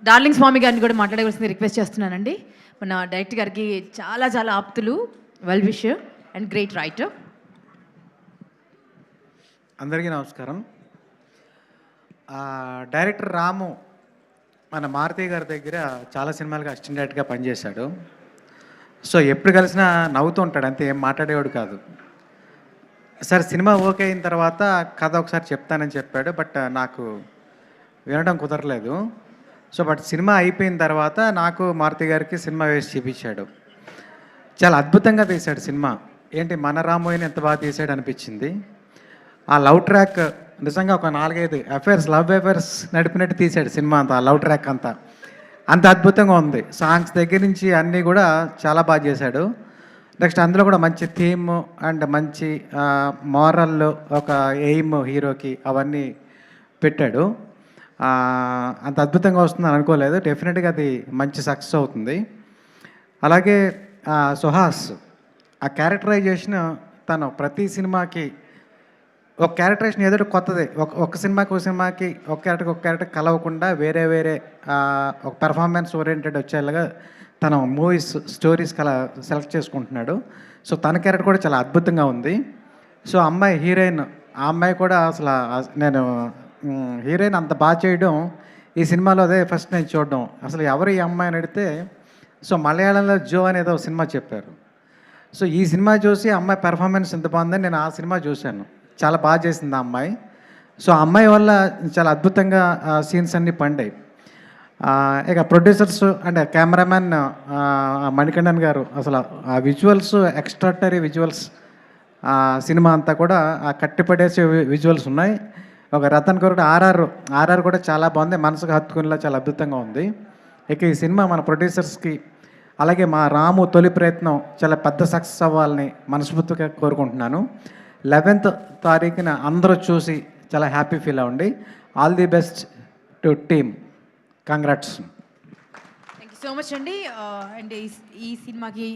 Darling స్వామి గారిని కూడా మాట్లాడవలసింది request చేస్తున్నానండి. మన డైరెక్టర్ గారికి చాలా చాలా ఆప్తులు, well wisher and great writer. అందరికీ నమస్కారం. డైరెక్టర్ రాము మన మారుతి గారి దగ్గర చాలా సినిమాలుగా అసిస్టెంట్ డైరెక్టర్గా పనిచేశాడు. సో ఎప్పుడు కలిసినా నవ్వుతూ ఉంటాడు, అంతే, ఏం మాట్లాడేవాడు కాదు. సార్ సినిమా ఓకే అయిన తర్వాత కథ ఒకసారి చెప్తానని చెప్పాడు, బట్ నాకు వినడం కుదరలేదు. సో బట్ సినిమా అయిపోయిన తర్వాత నాకు మారుతి గారికి సినిమా వేసి చూపించాడు. చాలా అద్భుతంగా తీశాడు సినిమా. ఏంటి మన రామోయిని ఎంత బాగా తీసాడు అనిపించింది. ఆ లవ్ ట్రాక్ నిజంగా ఒక 4-5 లవ్ అఫైర్స్ నడిపినట్టు తీశాడు సినిమా అంతా. ఆ లవ్ ట్రాక్ అంతా అంత అద్భుతంగా ఉంది. సాంగ్స్ దగ్గర నుంచి అన్నీ కూడా చాలా బాగా చేశాడు. నెక్స్ట్ అందులో కూడా మంచి థీమ్ అండ్ మంచి మారల్, ఒక ఎయిమ్ హీరోకి అవన్నీ పెట్టాడు. అంత అద్భుతంగా వస్తుందని అనుకోలేదు. డెఫినెట్గా అది మంచి సక్సెస్ అవుతుంది. అలాగే సుహాస్ ఆ క్యారెక్టరైజేషన్, తను ప్రతి సినిమాకి ఒక క్యారెక్టరేషన్ ఏదో కొత్తది, ఒక సినిమాకి ఒక క్యారెక్టర్ కలవకుండా వేరే ఒక పెర్ఫార్మెన్స్ ఓరియంటెడ్ వచ్చేలాగా తను మూవీస్ స్టోరీస్ సెలెక్ట్ చేసుకుంటున్నాడు. సో తన క్యారెక్టర్ కూడా చాలా అద్భుతంగా ఉంది. సో అమ్మాయి హీరోయిన్, ఆ అమ్మాయి కూడా అసలు నేను హీరోయిన్ అంత బాగా చేయడం ఈ సినిమాలో అదే ఫస్ట్ నేను చూడడం. అసలు ఎవరు ఈ అమ్మాయిని అడిగితే సో మలయాళంలో జో అనేదో సినిమా చెప్పారు. సో ఈ సినిమా చూసి అమ్మాయి పెర్ఫార్మెన్స్ ఎంత బాగుందని నేను ఆ సినిమా చూశాను. చాలా బాగా చేసింది ఆ అమ్మాయి. సో ఆ అమ్మాయి వల్ల చాలా అద్భుతంగా సీన్స్ అన్నీ పండాయి. ఇక ప్రొడ్యూసర్స్ అండ్ కెమెరామెన్ మణికంఠన్ గారు, అసలు ఆ విజువల్స్ ఎక్స్ట్రాటరీ విజువల్స్, సినిమా అంతా కూడా ఆ కట్టిపడేసే విజువల్స్ ఉన్నాయి. ఒక రతన్ కొరకు ఆర్ఆర్ కూడా చాలా బాగుంది, మనసుకు హత్తుకునేలా చాలా అద్భుతంగా ఉంది. ఇక ఈ సినిమా మన ప్రొడ్యూసర్స్కి అలాగే మా రాము తొలి ప్రయత్నం చాలా పెద్ద సక్సెస్ అవ్వాలని మనస్ఫూర్తిగా కోరుకుంటున్నాను. 11th తారీఖున అందరూ చూసి చాలా హ్యాపీ ఫీల్ అవ్వండి. All the best to team. Congrats. Thank you so much అండి. అండ్ ఈ సినిమాకి